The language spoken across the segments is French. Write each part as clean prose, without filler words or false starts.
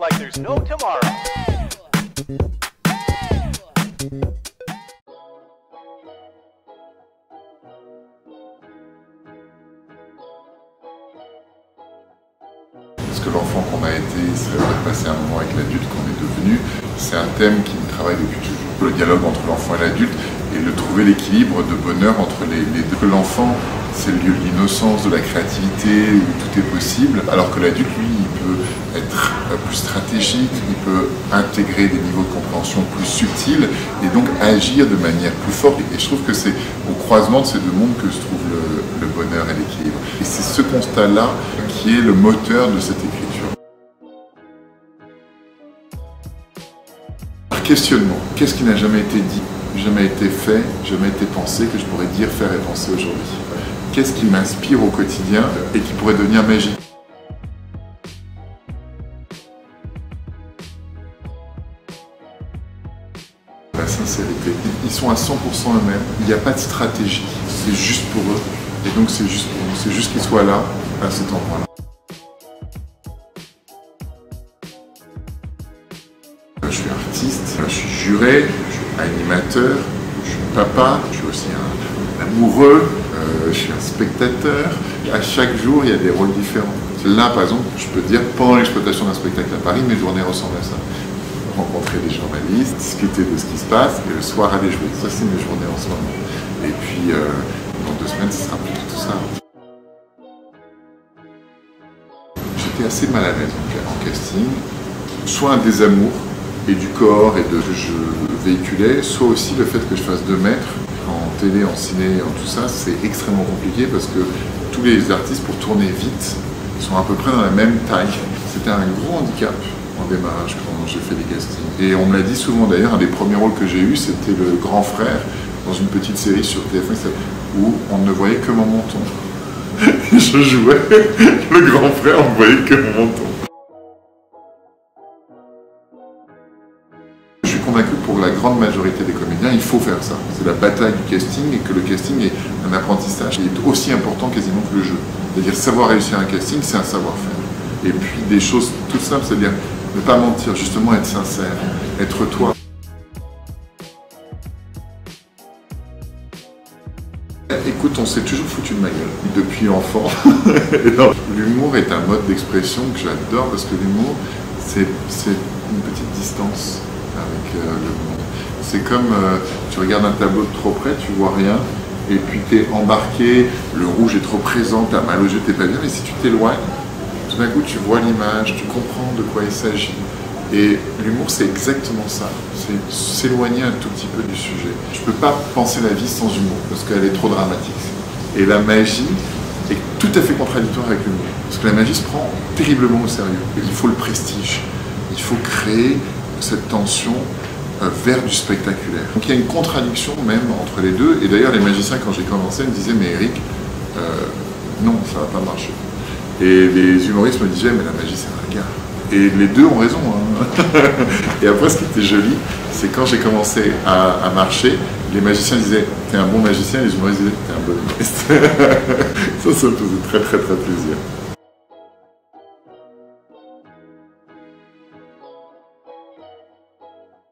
like there's no tomorrow. Parce que l'enfant qu'on a été, c'est de passer un moment avec l'adulte qu'on est devenu. C'est un thème qui me travaille depuis toujours. Le dialogue entre l'enfant et l'adulte et de trouver l'équilibre de bonheur entre les deux. Que l'enfant, c'est le lieu de l'innocence, de la créativité, où tout est possible, alors que l'adulte, lui, il peut être plus stratégique, il peut intégrer des niveaux de compréhension plus subtils et donc agir de manière plus forte. Et je trouve que c'est au croisement de ces deux mondes que se trouve le bonheur et l'équilibre. Et c'est ce constat-là qui est le moteur de cette écriture. Questionnement. Qu'est-ce qui n'a jamais été dit, jamais été fait, jamais été pensé, que je pourrais dire, faire et penser aujourd'hui? Qu'est-ce qui m'inspire au quotidien et qui pourrait devenir magique? La sincérité. Ils sont à 100% eux-mêmes. Il n'y a pas de stratégie. C'est juste pour eux. Et donc c'est juste pour nous. C'est juste qu'ils soient là, à cet endroit-là. Je suis artiste, je suis juré, je suis animateur, je suis papa, je suis aussi un amoureux, je suis un spectateur. À chaque jour, il y a des rôles différents. Là, par exemple, je peux dire, pendant l'exploitation d'un spectacle à Paris, mes journées ressemblent à ça. Rencontrer des journalistes, discuter de ce qui se passe, et le soir aller jouer. Ça, c'est mes journées en ce moment. Et puis, dans 2 semaines, ce sera plus tout ça. J'étais assez mal à l'aise en casting. Soit un désamour, et du corps et de ce que je véhiculais, soit aussi le fait que je fasse 2 mètres en télé, en ciné, en tout ça, c'est extrêmement compliqué parce que tous les artistes, pour tourner vite, sont à peu près dans la même taille. C'était un gros handicap en démarrage quand j'ai fait des castings. Et on me l'a dit souvent d'ailleurs, un des premiers rôles que j'ai eu, c'était le grand frère dans une petite série sur TF1 où on ne voyait que mon menton. Je jouais le grand frère, on ne voyait que mon menton. Je suis convaincu que pour la grande majorité des comédiens, il faut faire ça. C'est la bataille du casting et que le casting est un apprentissage qui est aussi important quasiment que le jeu. C'est-à-dire savoir réussir un casting, c'est un savoir-faire. Et puis des choses toutes simples, c'est-à-dire ne pas mentir, justement être sincère, être toi. Écoute, on s'est toujours foutu de ma gueule, depuis enfant. L'humour est un mode d'expression que j'adore parce que l'humour, c'est une petite distance avec le monde. C'est comme tu regardes un tableau de trop près, tu vois rien, et puis tu es embarqué, le rouge est trop présent, tu as mal aux yeux, tu n'es pas bien, mais si tu t'éloignes, tout d'un coup tu vois l'image, tu comprends de quoi il s'agit. Et l'humour, c'est exactement ça, c'est s'éloigner un tout petit peu du sujet. Je ne peux pas penser la vie sans humour, parce qu'elle est trop dramatique. Et la magie est tout à fait contradictoire avec l'humour, parce que la magie se prend terriblement au sérieux. Il faut le prestige, il faut créer cette tension vers du spectaculaire. Donc il y a une contradiction même entre les deux, et d'ailleurs les magiciens, quand j'ai commencé, me disaient « mais Eric, non, ça ne va pas marcher ». Et les humoristes me disaient « mais la magie c'est un regard ». Et les deux ont raison. Hein. Et après, ce qui était joli, c'est quand j'ai commencé à marcher, les magiciens disaient « t'es un bon magicien » et les humoristes disaient « t'es un bon humoriste ». Ça me faisait très très très plaisir.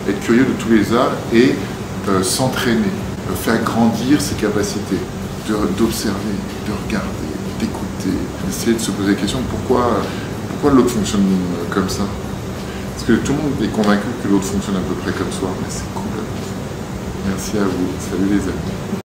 Être curieux de tous les arts et s'entraîner, faire grandir ses capacités, d'observer, de regarder, d'écouter, essayer de se poser la question pourquoi l'autre fonctionne comme ça? Parce que tout le monde est convaincu que l'autre fonctionne à peu près comme soi, mais c'est complètement faux. Merci à vous. Salut les amis.